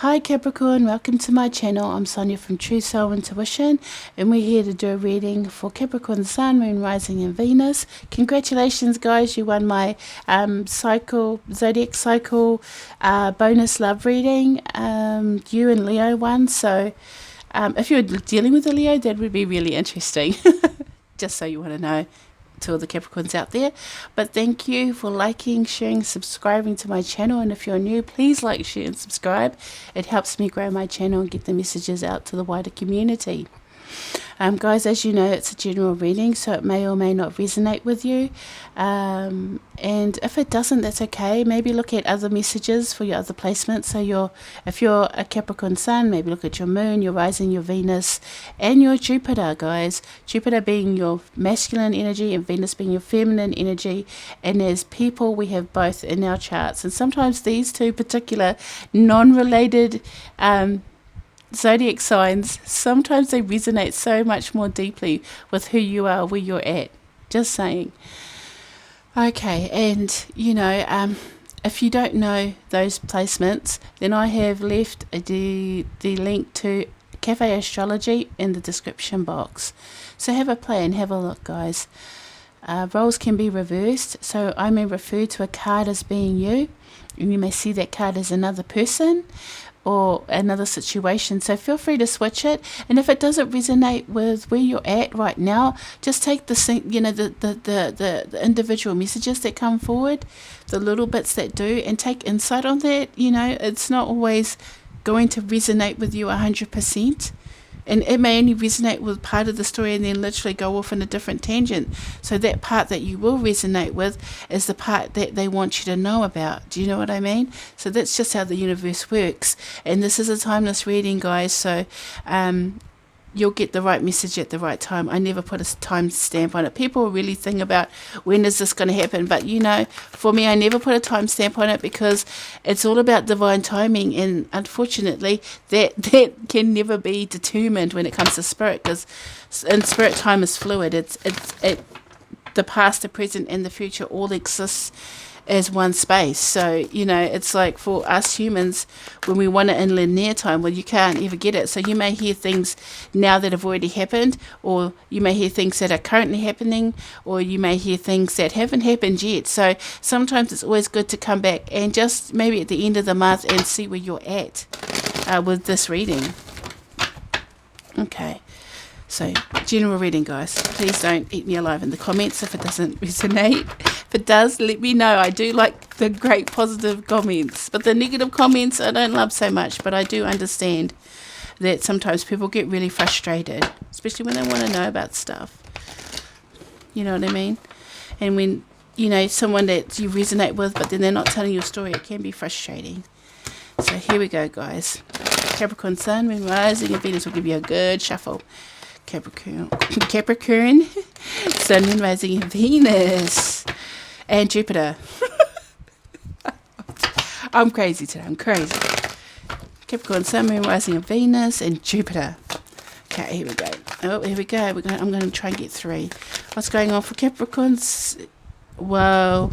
Hi Capricorn, welcome to my channel. I'm Sonia from Truesoulintuition, and we're here to do a reading for Capricorn Sun, Moon, Rising and Venus. Congratulations guys, you won my zodiac cycle bonus love reading. You and Leo won, so if you're dealing with a Leo, that would be really interesting. Just so you want to know, to all the Capricorns out there. But thank you for liking, sharing, subscribing to my channel, and if you're new, please like, share and subscribe. It helps me grow my channel and get the messages out to the wider community. Guys, as you know, it's a general reading, so it may or may not resonate with you, and if it doesn't, that's okay. Maybe look at other messages for your other placements. So if you're a Capricorn Sun, maybe look at your Moon, your Rising, your Venus and your Jupiter, guys. Jupiter being your masculine energy and Venus being your feminine energy, and as people we have both in our charts, and sometimes these two particular non-related zodiac signs, sometimes they resonate so much more deeply with who you are, where you're at. Just saying. Okay, and you know, if you don't know those placements, then I have left the link to Cafe Astrology in the description box. So have a play and have a look, guys. Roles can be reversed, so I may refer to a card as being you, and you may see that card as another person or another situation, so feel free to switch it. And if it doesn't resonate with where you're at right now, just take the, you know, the individual messages that come forward, the little bits that do, and take insight on that. You know, it's not always going to resonate with you 100%. And it may only resonate with part of the story and then literally go off in a different tangent. So that part that you will resonate with is the part that they want you to know about. Do you know what I mean? So that's just how the universe works. And this is a timeless reading, guys. So you'll get the right message at the right time. I never put a time stamp on it. People really think about when is this going to happen, but you know, for me, I never put a time stamp on it because it's all about divine timing, and unfortunately that can never be determined when it comes to spirit, because in spirit, time is fluid. The past, the present and the future all exists as one space. So, you know, it's like for us humans, when we want it in linear time, well, you can't ever get it. So you may hear things now that have already happened, or you may hear things that are currently happening, or you may hear things that haven't happened yet. So sometimes it's always good to come back and just maybe at the end of the month and see where you're at with this reading. Okay. So, general reading, guys. Please don't eat me alive in the comments if it doesn't resonate. If it does, let me know. I do like the great positive comments, but the negative comments I don't love so much. But I do understand that sometimes people get really frustrated, especially when they want to know about stuff. You know what I mean? And when, you know, someone that you resonate with, but then they're not telling your story, it can be frustrating. So here we go, guys. Capricorn Sun, Moon, Rising and Venus will give you a good shuffle. Capricorn, Sun, Moon, Rising and Venus and Jupiter. I'm crazy today. I'm crazy. Capricorn, Sun, Moon, Rising and Venus and Jupiter. Okay, here we go. Oh, here we go. I'm going to try and get 3. What's going on for Capricorns? Whoa,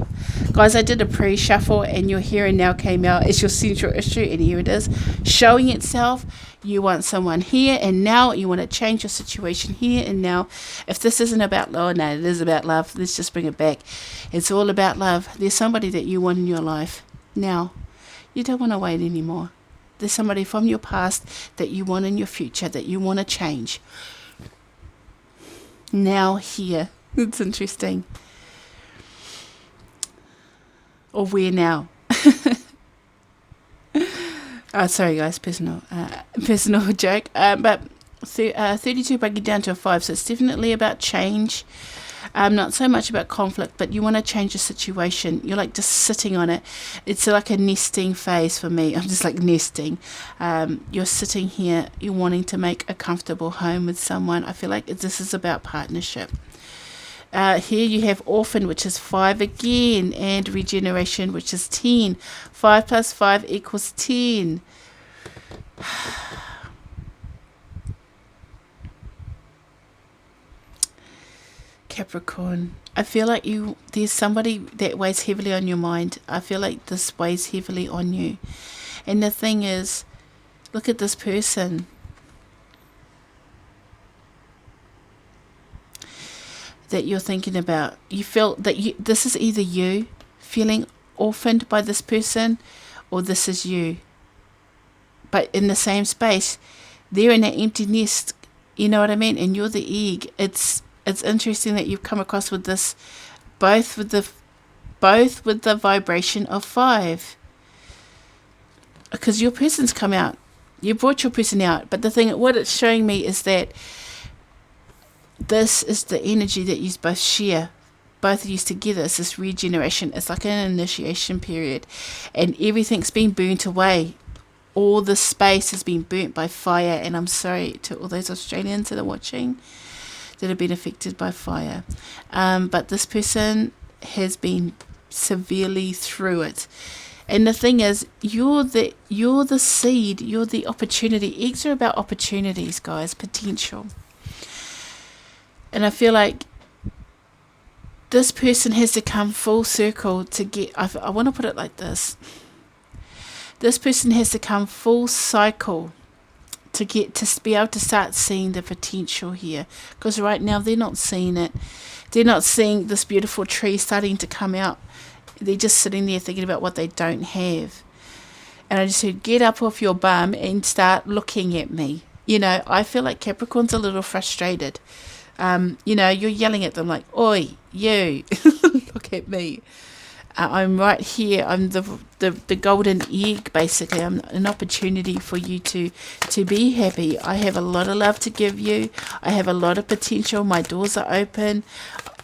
guys, I did a pre-shuffle and your here and now came out. It's your central issue, and here it is showing itself. You want someone here and now. You want to change your situation here and now. If this isn't about love, no, it is about love. Let's just bring it back. It's all about love. There's somebody that you want in your life now. You don't want to wait anymore. There's somebody from your past that you want in your future, that you want to change now, here. It's interesting. Or where now? Sorry guys, personal joke. But 32 bringing down to a 5, so it's definitely about change. Not so much about conflict, but you want to change the situation. You're like just sitting on it. It's like a nesting phase for me. I'm just like nesting. You're sitting here, you're wanting to make a comfortable home with someone. I feel like this is about partnership. Here you have orphan, which is 5 again, and regeneration, which is 10. 5 plus 5 equals 10. Capricorn, I feel like there's somebody that weighs heavily on your mind. I feel like this weighs heavily on you. And the thing is, Look at this person. That you're thinking about. You feel that this is either you feeling orphaned by this person, or this is you. But in the same space, they're in an empty nest. You know what I mean? And you're the egg. It's interesting that you've come across with this, both with the vibration of 5. Because your person's come out. You brought your person out. But the thing, what it's showing me is that this is the energy that you both share. Both of you together. It's this regeneration. It's like an initiation period. And everything's been burnt away. All the space has been burnt by fire. And I'm sorry to all those Australians that are watching that have been affected by fire. But this person has been severely through it. And the thing is, you're the seed. You're the opportunity. Eggs are about opportunities, guys. Potential. And I feel like this person has to come full circle to get... I want to put it like this. This person has to come full cycle to be able to start seeing the potential here. Because right now they're not seeing it. They're not seeing this beautiful tree starting to come out. They're just sitting there thinking about what they don't have. And I just said, get up off your bum and start looking at me. You know, I feel like Capricorn's a little frustrated. You know, you're yelling at them like, oi, you, look at me. I'm right here. I'm the golden egg, basically. I'm an opportunity for you to be happy. I have a lot of love to give you. I have a lot of potential. My doors are open.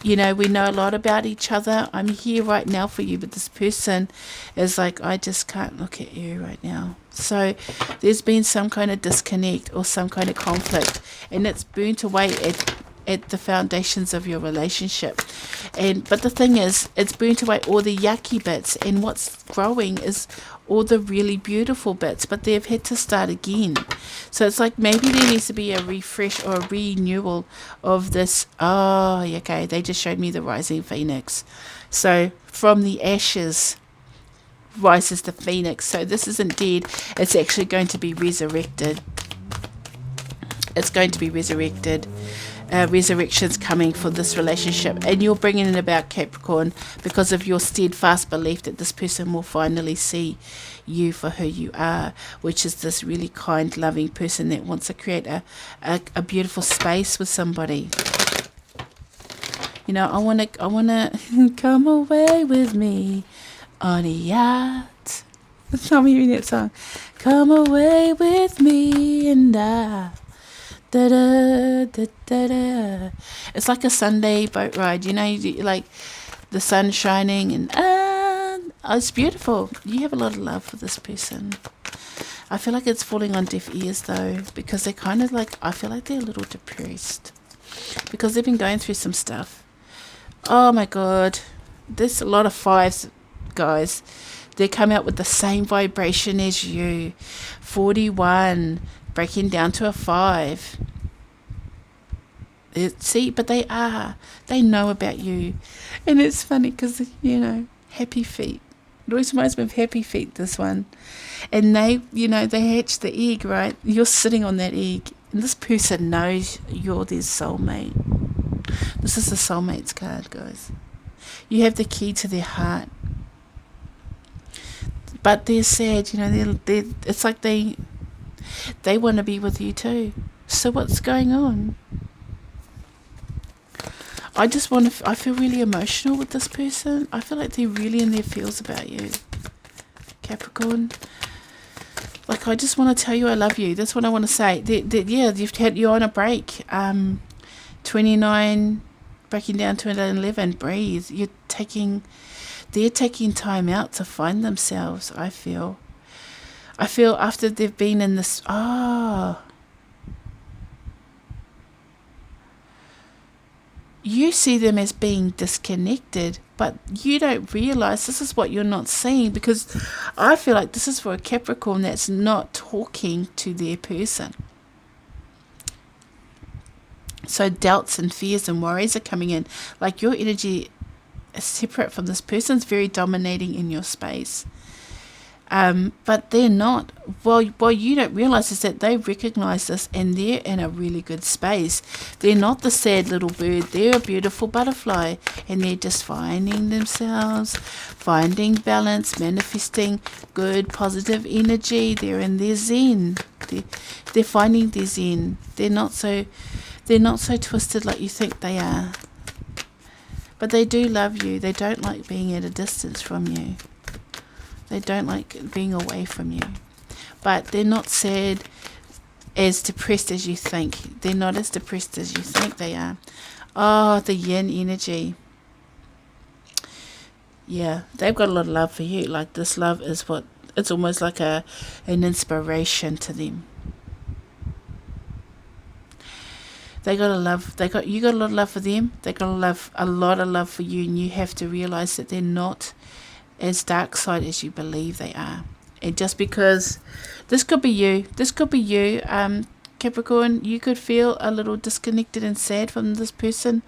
You know, we know a lot about each other. I'm here right now for you, but this person is like, I just can't look at you right now. So there's been some kind of disconnect or some kind of conflict, and it's burnt away at the foundations of your relationship. But the thing is, it's burnt away all the yucky bits, and what's growing is all the really beautiful bits, but they've had to start again. So it's like maybe there needs to be a refresh or a renewal of this. Oh, okay, they just showed me the rising phoenix. So from the ashes rises the phoenix. So this isn't dead, it's actually going to be resurrected. It's going to be resurrected. Resurrection's coming for this relationship, and you're bringing it about, Capricorn, because of your steadfast belief that this person will finally see you for who you are, which is this really kind, loving person that wants to create a beautiful space with somebody. You know, I want to come away with me on a yacht. Tell me hearing that song. Come away with me and I. Da, da, da, da, da. It's like a Sunday boat ride, you know, like the sun shining, and it's beautiful. You have a lot of love for this person. I feel like it's falling on deaf ears though, because they're kind of like, I feel like they're a little depressed because they've been going through some stuff. Oh my God, there's a lot of 5s, guys. They come out with the same vibration as you. 41. Breaking down to a 5. See, but they know about you. And it's funny because, you know, happy feet. It always reminds me of happy feet, this one. And they, you know, they hatch the egg, right? You're sitting on that egg. And this person knows you're their soulmate. This is the soulmate's card, guys. You have the key to their heart. But they're sad, you know, it's like they want to be with you too. So what's going on? I feel really emotional with this person. I feel like they're really in their feels about you, Capricorn. Like, I just want to tell you I love you. That's what I want to say. Yeah, you're on a break. 29, breaking down to 11. Breathe. They're taking time out to find themselves, I feel after they've been in this, you see them as being disconnected, but you don't realize this is what you're not seeing, because I feel like this is for a Capricorn that's not talking to their person. So doubts and fears and worries are coming in. Like, your energy is separate from this person's, very dominating in your space. But they're not. Well, you don't realize is that they recognize this and they're in a really good space. They're not the sad little bird. They're a beautiful butterfly and they're just finding themselves, finding balance, manifesting good, positive energy. They're in their zen. They're finding their zen. They're not so twisted like you think they are. But they do love you. They don't like being at a distance from you. They don't like being away from you. But they're not sad, as depressed as you think. They're not as depressed as you think they are. Oh, the yin energy. Yeah, they've got a lot of love for you. Like this love is what, it's almost like an inspiration to them. You got a lot of love for them. They got a lot of love for you, and you have to realize that they're not as dark side as you believe they are. And just because this could be you, Capricorn, you could feel a little disconnected and sad from this person.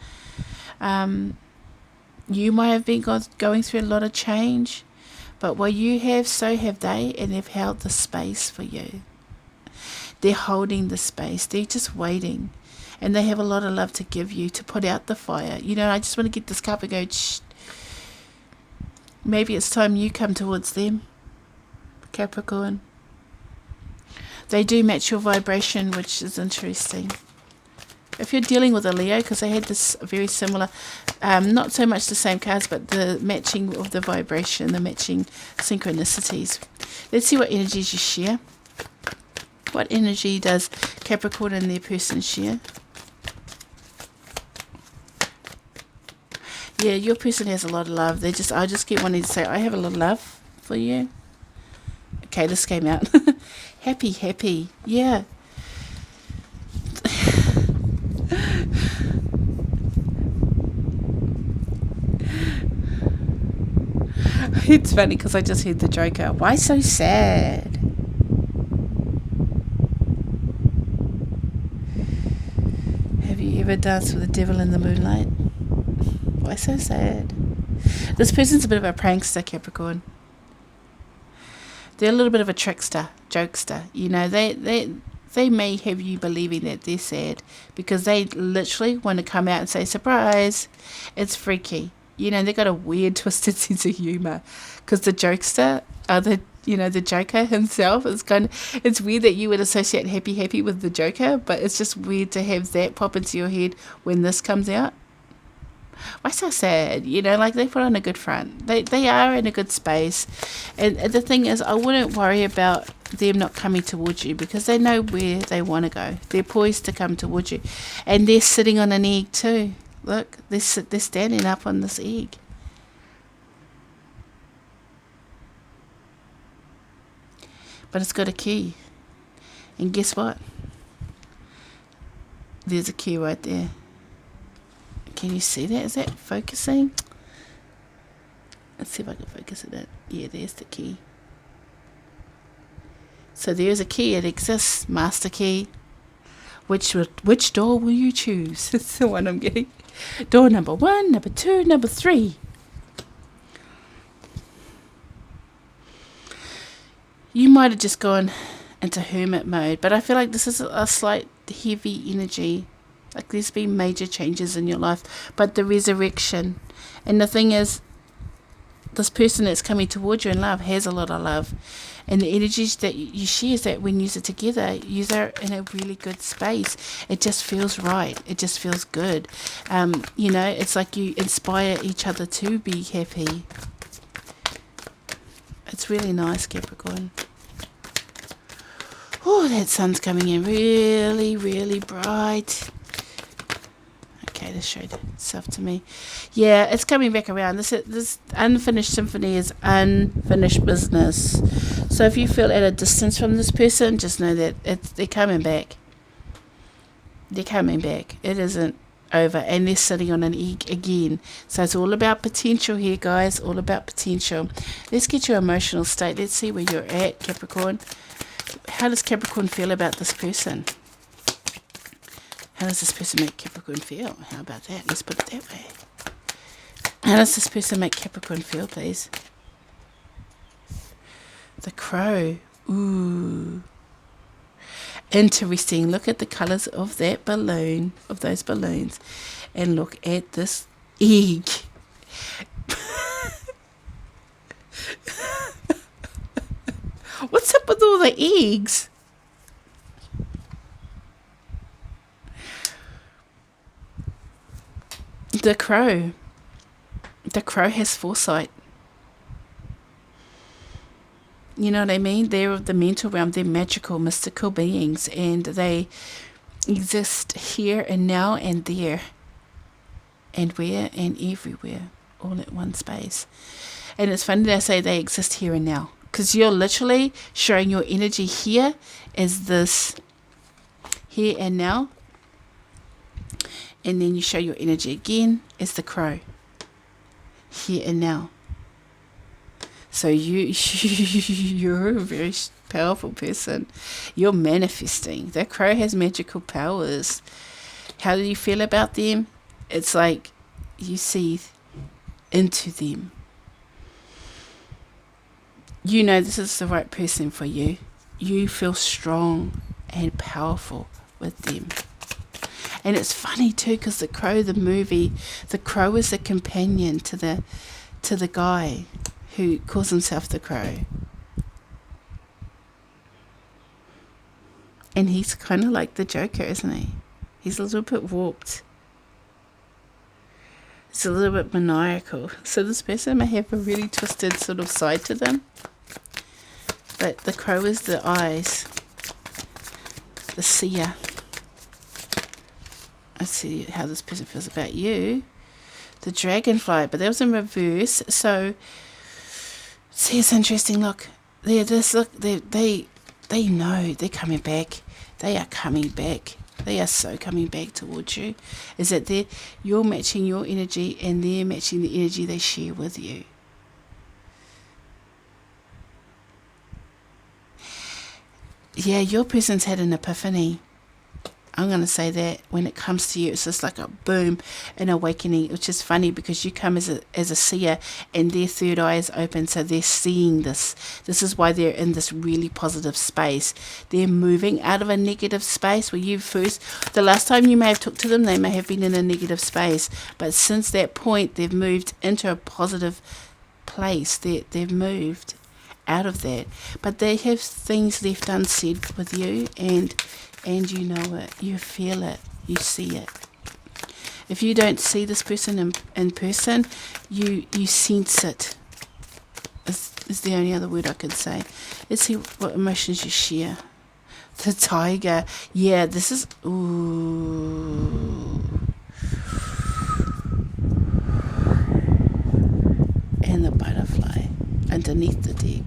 You might have been going through a lot of change, but what you have, so have they, and they've held the space for you. They're holding the space. They're just waiting. And they have a lot of love to give you, to put out the fire. I just want to get this cup and go, shh. Maybe it's time you come towards them, Capricorn. They do match your vibration, which is interesting. If you're dealing with a Leo, because they had this very similar, not so much the same cards, but the matching of the vibration, the matching synchronicities. Let's see what energies you share. What energy does Capricorn and their person share? Yeah, your person has a lot of love. I just keep wanting to say, I have a lot of love for you. Okay, this came out. Happy. Yeah. It's funny because I just heard the Joker. Why so sad? Have you ever danced with the devil in the moonlight? Why so sad? This person's a bit of a prankster, Capricorn. They're a little bit of a trickster, jokester. They may have you believing that they're sad because they literally want to come out and say, surprise. It's freaky. They've got a weird, twisted sense of humour. Because the jokester, the Joker himself, it's weird that you would associate happy with the Joker, but it's just weird to have that pop into your head when this comes out. Why so sad? They put on a good front. They are in a good space. And the thing is, I wouldn't worry about them not coming towards you because they know where they want to go. They're poised to come towards you. And they're sitting on an egg too. Look, they're standing up on this egg. But it's got a key. And guess what? There's a key right there. Can you see that? Is that focusing? Let's see if I can focus it. Yeah, there's the key. So there's a key. It exists. Master key. Which door will you choose? That's the one I'm getting. Door number 1, number 2, number 3. You might have just gone into hermit mode, but I feel like this is a slight heavy energy. Like there's been major changes in your life, but the resurrection. And the thing is, this person that's coming towards you in love has a lot of love. And the energies that you share is that when you're together, you're in a really good space. It just feels right. It just feels good. It's like you inspire each other to be happy. It's really nice, Capricorn. Oh, that sun's coming in really, really bright. Okay, this showed itself to me. Yeah, it's coming back around. This unfinished symphony is unfinished business. So if you feel at a distance from this person, just know that they're coming back. They're coming back. It isn't over. And they're sitting on an egg again. So it's all about potential here, guys. All about potential. Let's get your emotional state. Let's see where you're at, Capricorn. How does Capricorn feel about this person? How does this person make Capricorn feel? How about that? Let's put it that way. How does this person make Capricorn feel, please? The crow. Ooh. Interesting. Look at the colours of that balloon, of those balloons. And look at this egg. What's up with all the eggs? The crow. The crow has foresight. You know what I mean? They're of the mental realm. They're magical, mystical beings. And they exist here and now and there. And where and everywhere. All at one space. And it's funny that I say they exist here and now. Because you're literally showing your energy here as this here and now. And then you show your energy again as the crow. Here and now. So you're a very powerful person. You're manifesting. That crow has magical powers. How do you feel about them? It's like you see into them. You know this is the right person for you. You feel strong and powerful with them. And it's funny too, because the crow, the movie, the crow is a companion to the guy who calls himself the crow. And he's kind of like the Joker, isn't he? He's a little bit warped. It's a little bit maniacal. So this person may have a really twisted sort of side to them. But the crow is the eyes. The seer. Let's see how this person feels about you. The dragonfly, but that was in reverse. So, see, it's interesting. Look, they know they're coming back. They are coming back. They are so coming back towards you. Is that you're matching your energy and they're matching the energy they share with you. Yeah, your person's had an epiphany. I'm going to say that when it comes to you, it's just like a boom, an awakening, which is funny because you come as a seer and their third eye is open, so they're seeing this. This is why they're in this really positive space. They're moving out of a negative space where the last time you may have talked to them, they may have been in a negative space, but since that point, they've moved into a positive place. They've moved out of that, but they have things left unsaid with you, and you know it, you feel it, you see it. If you don't see this person in person, you sense it. Is the only other word I could say. Let's see what emotions you share. The tiger, yeah, this is ooh, and the butterfly underneath the deck.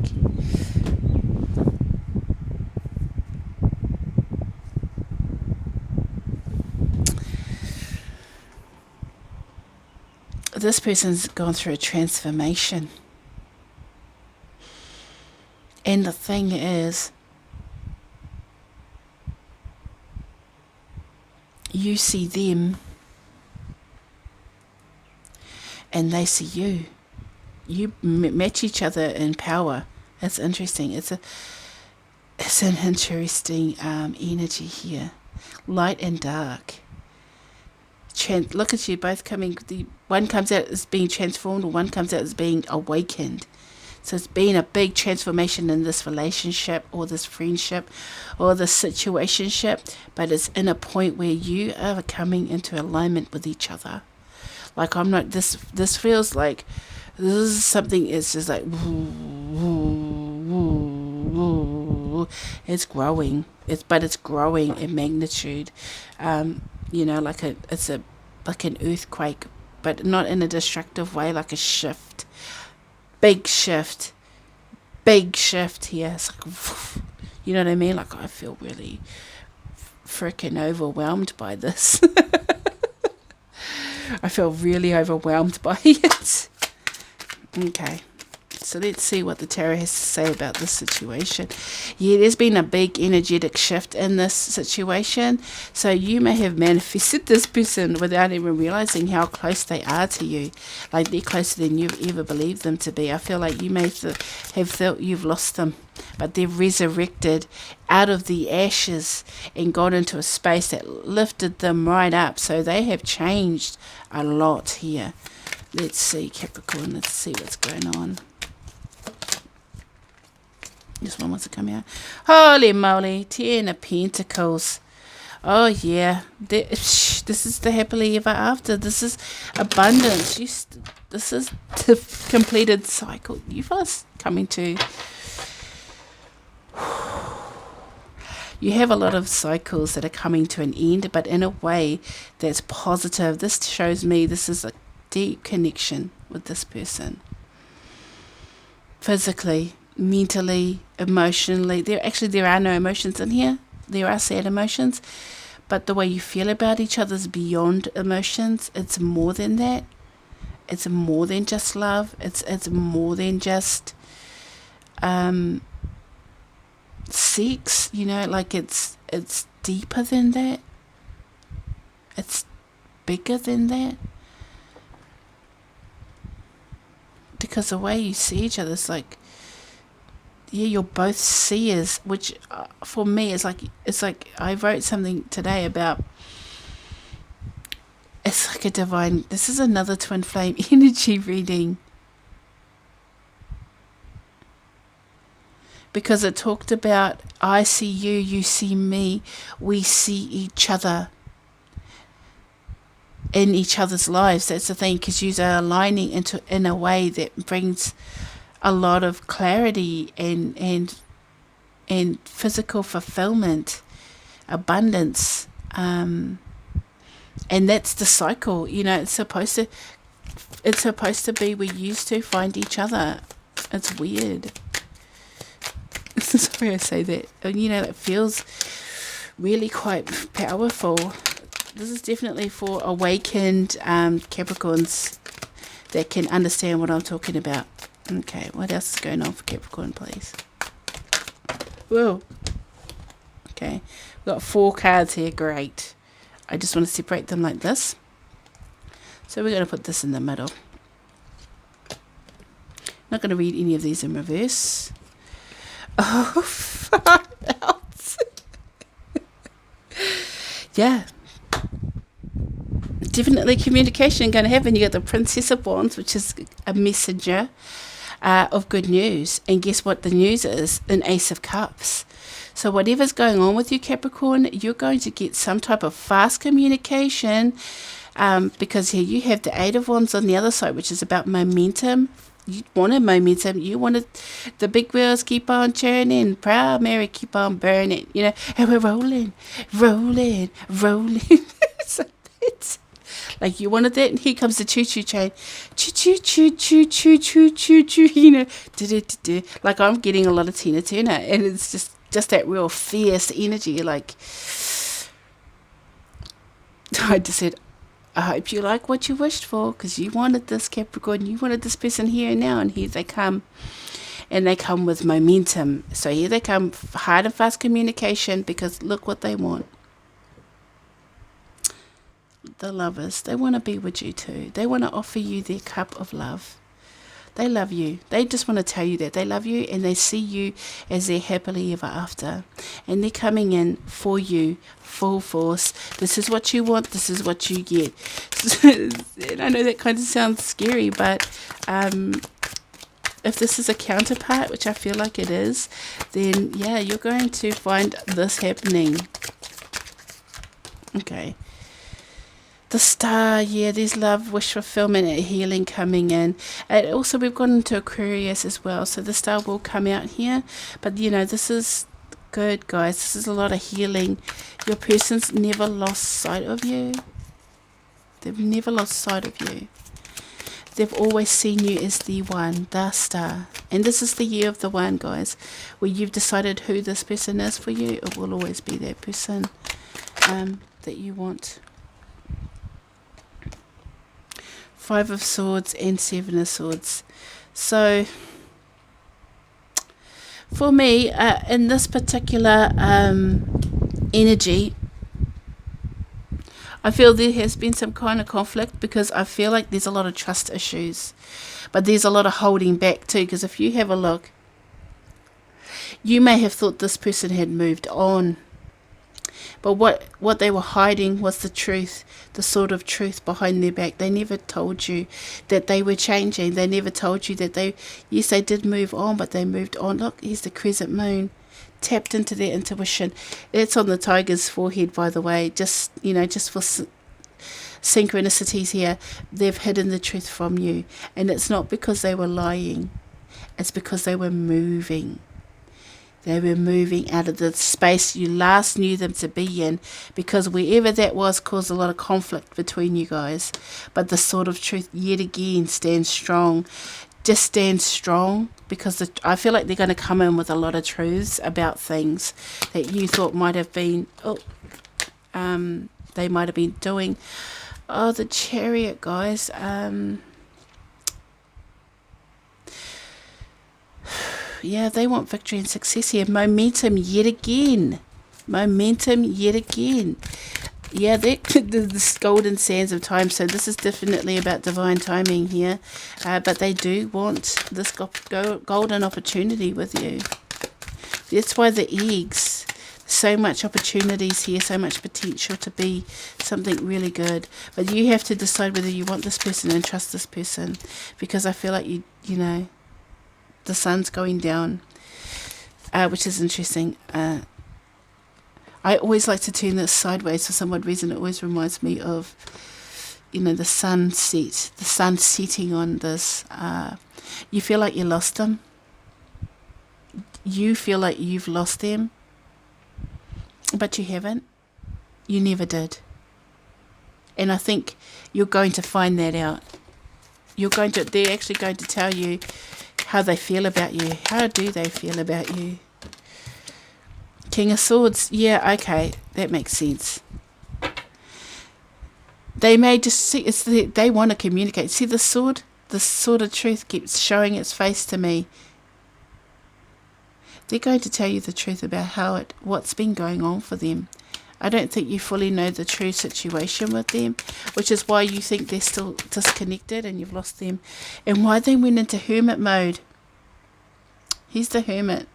This person's gone through a transformation. And the thing is, you see them and they see you. You match each other in power. It's interesting. It's an interesting energy here. Light and dark. Look at you both coming. One comes out as being transformed, or one comes out as being awakened. So it's been a big transformation in this relationship or this friendship or this situationship, but it's in a point where you are coming into alignment with each other. Like I'm not, this feels like this is something, it's just like, it's growing. It's growing in magnitude. Like like an earthquake, but not in a destructive way, like a shift. Big shift here. It's like, you know what I mean? Like I feel really freaking overwhelmed by this. I feel really overwhelmed by it. Okay, So let's see what the tarot has to say about this situation. Yeah, there's been a big energetic shift in this situation. So you may have manifested this person without even realizing how close they are to you. Like they're closer than you've ever believed them to be. I feel like you may have felt you've lost them, but they've resurrected out of the ashes and got into a space that lifted them right up. So they have changed a lot here. Let's see, Capricorn. Let's see what's going on. This one wants to come out. Holy moly. 10 of Pentacles. Oh, yeah. This is the happily ever after. This is abundance. This is the completed cycle. You fellas coming to... You have a lot of cycles that are coming to an end, but in a way that's positive. This shows me this is a deep connection with this person. Physically, mentally, emotionally. There are no emotions in here. There are sad emotions, but the way you feel about each other is beyond emotions. It's more than that. It's more than just love. It's more than just sex, you know, like it's deeper than that. It's bigger than that. Because the way you see each other is like, yeah, you're both seers, which for me is like, it's like I wrote something today about, it's like a divine, this is another twin flame energy reading. Because it talked about, I see you, you see me, we see each other in each other's lives. That's the thing, because you are aligning in a way that brings a lot of clarity and physical fulfillment, abundance, and that's the cycle. You know, it's supposed to be we used to find each other. It's weird. Sorry I say that. You know, it feels really quite powerful. This is definitely for awakened Capricorns that can understand what I'm talking about. Okay, what else is going on for Capricorn, please? Whoa. Okay, we've got 4 cards here. Great. I just want to separate them like this. So we're going to put this in the middle. Not going to read any of these in reverse. Oh, far out. Yeah. Definitely communication going to happen. You got the Princess of Wands, which is a messenger of good news. And guess what the news is? An Ace of Cups. So whatever's going on with you, Capricorn, you're going to get some type of fast communication because here you have the Eight of Wands on the other side, which is about momentum. You wanted momentum. You wanted the big wheels keep on churning, Proud Mary keep on burning, you know, and we're rolling. So it's like you wanted that, and here comes the choo-choo train. Choo-choo, you know, like I'm getting a lot of Tina Turner, and it's just that real fierce energy. Like I just said, I hope you like what you wished for, because you wanted this, Capricorn. You wanted this person here and now, and here they come. And they come with momentum. So here they come, hard and fast communication, because look what they want. The lovers, they want to be with you too. They want to offer you their cup of love. They love you. They just want to tell you that they love you, and they see you as their happily ever after. And they're coming in for you, full force. This is what you want. This is what you get. And I know that kind of sounds scary, but if this is a counterpart, which I feel like it is, then yeah, you're going to find this happening. Okay. The Star, yeah, there's love, wish fulfillment, and healing coming in. And also we've gone into Aquarius as well, so the Star will come out here. But you know, this is good, guys. This is a lot of healing. Your person's never lost sight of you. They've never lost sight of you. They've always seen you as the one, the Star. And this is the year of the one, guys, where you've decided who this person is for you. It will always be that person that you want. 5 of Swords and 7 of Swords. So For me, in this particular energy, I feel there has been some kind of conflict, because I feel like there's a lot of trust issues, but there's a lot of holding back too, because if you have a look, you may have thought this person had moved on, but what they were hiding was the truth, the sort of truth behind their back. They never told you that they were changing. They never told you that yes, they did move on, but they moved on. Look, here's the crescent moon. Tapped into their intuition. It's on the tiger's forehead, by the way. Just, just for synchronicities here. They've hidden the truth from you. And it's not because they were lying. It's because they were moving. They were moving out of the space you last knew them to be in, because wherever that was caused a lot of conflict between you guys. But the sword of truth yet again stands strong. Just stand strong, because I feel like they're going to come in with a lot of truths about things that you thought might have been, they might have been doing. Oh, the Chariot, guys. Yeah, they want victory and success here. Momentum yet again. Momentum yet again. Yeah, the golden sands of time. So this is definitely about divine timing here. But they do want this golden opportunity with you. That's why the eggs. So much opportunities here. So much potential to be something really good. But you have to decide whether you want this person and trust this person. Because I feel like you know, the sun's going down. Which is interesting. I always like to turn this sideways for some odd reason. It always reminds me of, the sunset, the sun setting on this. You feel like you lost them. You feel like you've lost them, but you haven't. You never did. And I think you're going to find that out. They're actually going to tell you how they feel about you. How do they feel about you? King of Swords. Yeah, okay. That makes sense. They may just see, they want to communicate. See the sword of truth keeps showing its face to me. They're going to tell you the truth about what's been going on for them. I don't think you fully know the true situation with them, which is why you think they're still disconnected and you've lost them, and why they went into hermit mode. He's the hermit.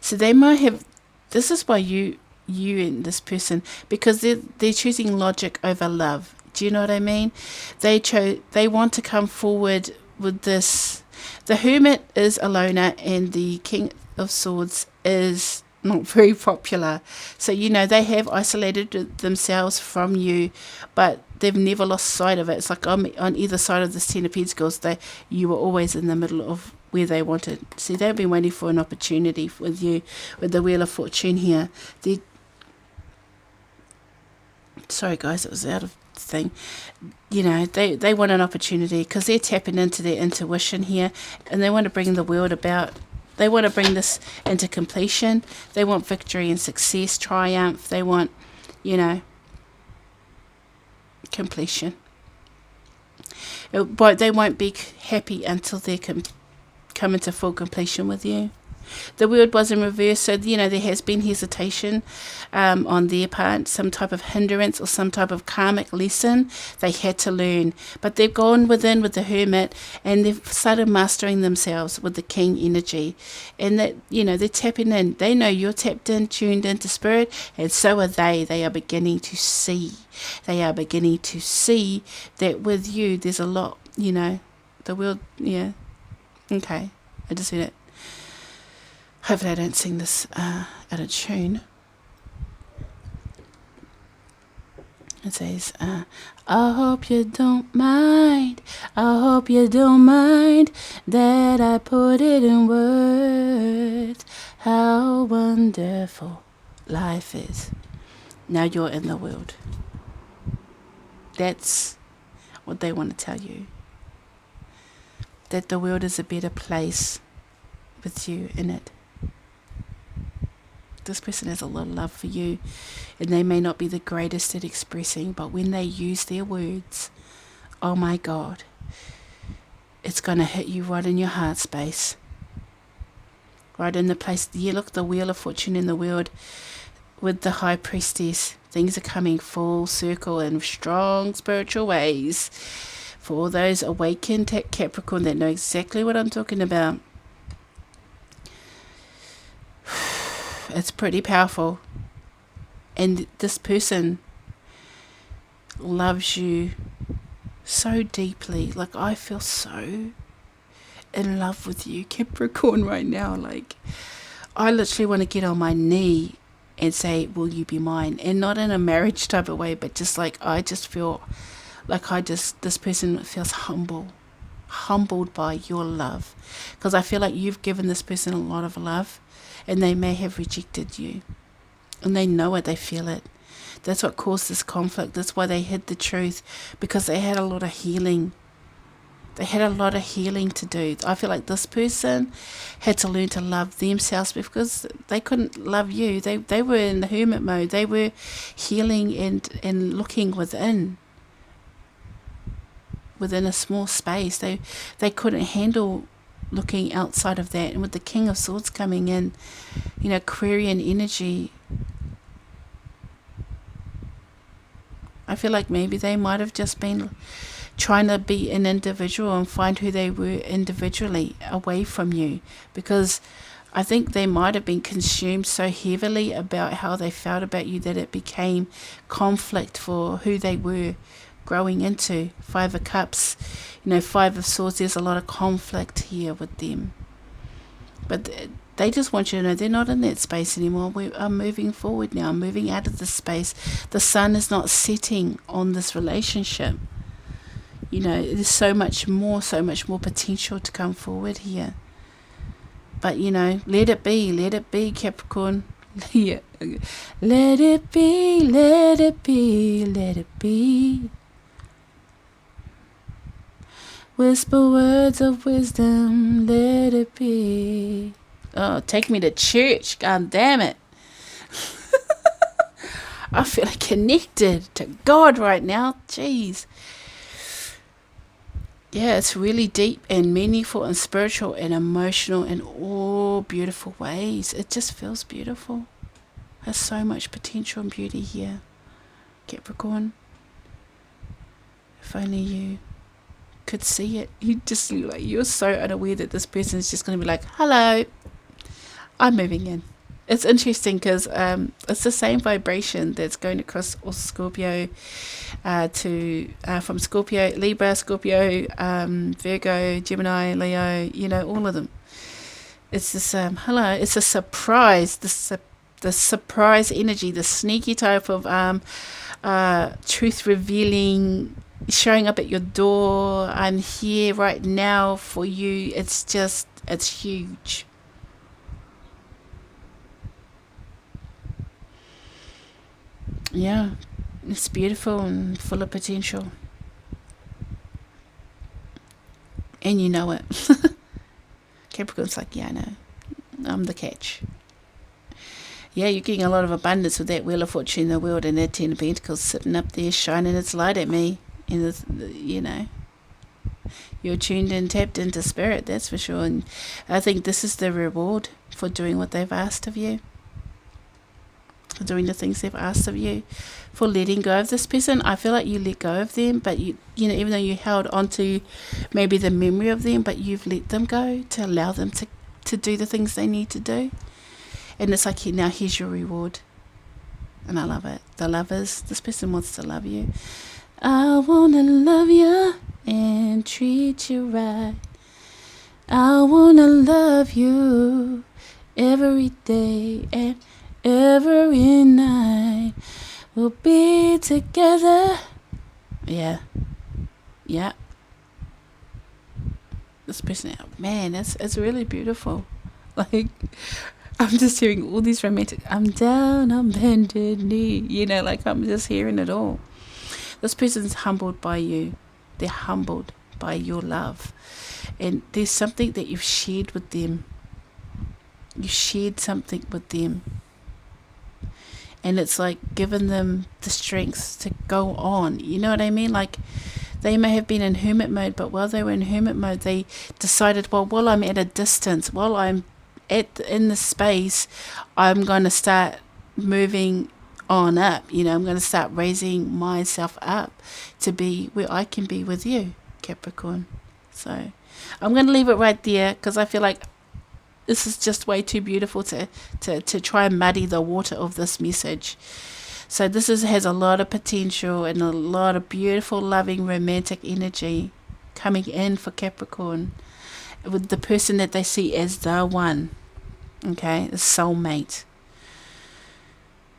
So they might have. This is why you and this person, because they're choosing logic over love. Do you know what I mean? They want to come forward with this. The hermit is a loner, and the King of Swords is not very popular. So they have isolated themselves from you, but they've never lost sight of it. It's like on either side of this Ten of Pentacles, you were always in the middle of where they wanted. See, they've been waiting for an opportunity with you, with the Wheel of Fortune here. Sorry guys, it was out of thing. They want an opportunity because they're tapping into their intuition here, and they want to bring the world about. They want to bring this into completion. They want victory and success, triumph. They want, completion. But they won't be happy until they can come into full completion with you. The word was in reverse, so there has been hesitation on their part, some type of hindrance or some type of karmic lesson they had to learn. But they've gone within with the hermit, and they've started mastering themselves with the king energy. And that they're tapping in. They know you're tapped in, tuned into spirit, and so are they. They are beginning to see. They are beginning to see that with you, there's a lot. The world. Yeah. Okay, I just said it. Hopefully I don't sing this out of tune. It says, I hope you don't mind. I hope you don't mind that I put it in words. How wonderful life is. Now you're in the world. That's what they want to tell you. That the world is a better place with you in it. This person has a lot of love for you, and they may not be the greatest at expressing, but when they use their words, oh my God, it's going to hit you right in your heart space. right in the place. Yeah, look, the wheel of fortune in the world with the high priestess. Things are coming full circle in strong spiritual ways. For all those awakened Capricorn that know exactly what I'm talking about. It's pretty powerful. And this person loves you so deeply. Like, I feel so in love with you, Capricorn, right now. Like, I literally want to get on my knee and say, will you be mine? And not in a marriage type of way, but just like, I just feel like this person feels humbled by your love. Because I feel like you've given this person a lot of love, and they may have rejected you. And they know it, they feel it. That's what caused this conflict. That's why they hid the truth, because they had a lot of healing. They had a lot of healing to do. I feel like this person had to learn to love themselves, because they couldn't love you. They were in the hermit mode. They were healing and looking within a small space. They couldn't handle looking outside of that. And with the King of Swords coming in, Aquarian energy, I feel like maybe they might have just been trying to be an individual and find who they were individually away from you, because I think they might have been consumed so heavily about how they felt about you that it became conflict for who they were growing into. 5 of Cups, 5 of Swords, there's a lot of conflict here with them. But they just want you to know they're not in that space anymore. We are moving forward now, moving out of this space. The sun is not setting on this relationship. There's so much more potential to come forward here. But, let it be, Capricorn. Yeah. Let it be, let it be, let it be. Whisper words of wisdom, let it be. Oh, take me to church, god damn it. I feel like connected to God right now, jeez. Yeah, it's really deep and meaningful and spiritual and emotional in all beautiful ways. It just feels beautiful. There's so much potential and beauty here, Capricorn. If only you could see it. You're so unaware that this person is just going to be like, hello, I'm moving in. It's interesting because it's the same vibration that's going across all Scorpio from Scorpio, Libra, Scorpio, Virgo, Gemini, Leo, all of them. It's this, hello, it's a surprise, the surprise energy, the sneaky type of truth revealing, showing up at your door. I'm here right now for you. It's huge. Yeah, it's beautiful and full of potential. And you know it. Capricorn's like, yeah, I know. I'm the catch. Yeah, you're getting a lot of abundance with that Wheel of Fortune in the world and that 10 of Pentacles sitting up there shining its light at me. And, you're tuned and tapped into spirit, that's for sure. And I think this is the reward for doing what they've asked of you. For doing the things they've asked of you, for letting go of this person. I feel like you let go of them, but even though you held on to maybe the memory of them, but you've let them go to allow them to do the things they need to do. And it's like, now here's your reward. And I love it. The lovers, this person wants to love you. I wanna love you and treat you right. I wanna love you every day and every night. We'll be together. Yeah. This person, man, it's really beautiful. Like, I'm just hearing all these romantic, I'm down on bended knee. Like, I'm just hearing it all. This person's humbled by you. They're humbled by your love. And there's something that you've shared with them. You shared something with them. And it's like given them the strength to go on. You know what I mean? Like, they may have been in hermit mode, but while they were in hermit mode, they decided, well, while I'm at a distance, while I'm in the space, I'm going to start moving on up. I'm going to start raising myself up to be where I can be with you, Capricorn. So I'm going to leave it right there, because I feel like this is just way too beautiful to try and muddy the water of this message. So this has a lot of potential and a lot of beautiful, loving, romantic energy coming in for Capricorn, with the person that they see as the one. Okay, the soulmate.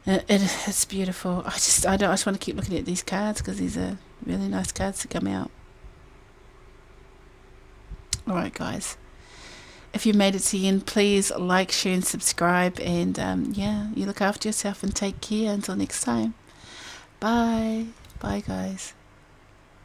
It's beautiful. I just want to keep looking at these cards, because these are really nice cards to come out. Alright, guys. If you made it to the end, please like, share and subscribe. And yeah, you look after yourself and take care. Until next time. Bye. Bye, guys.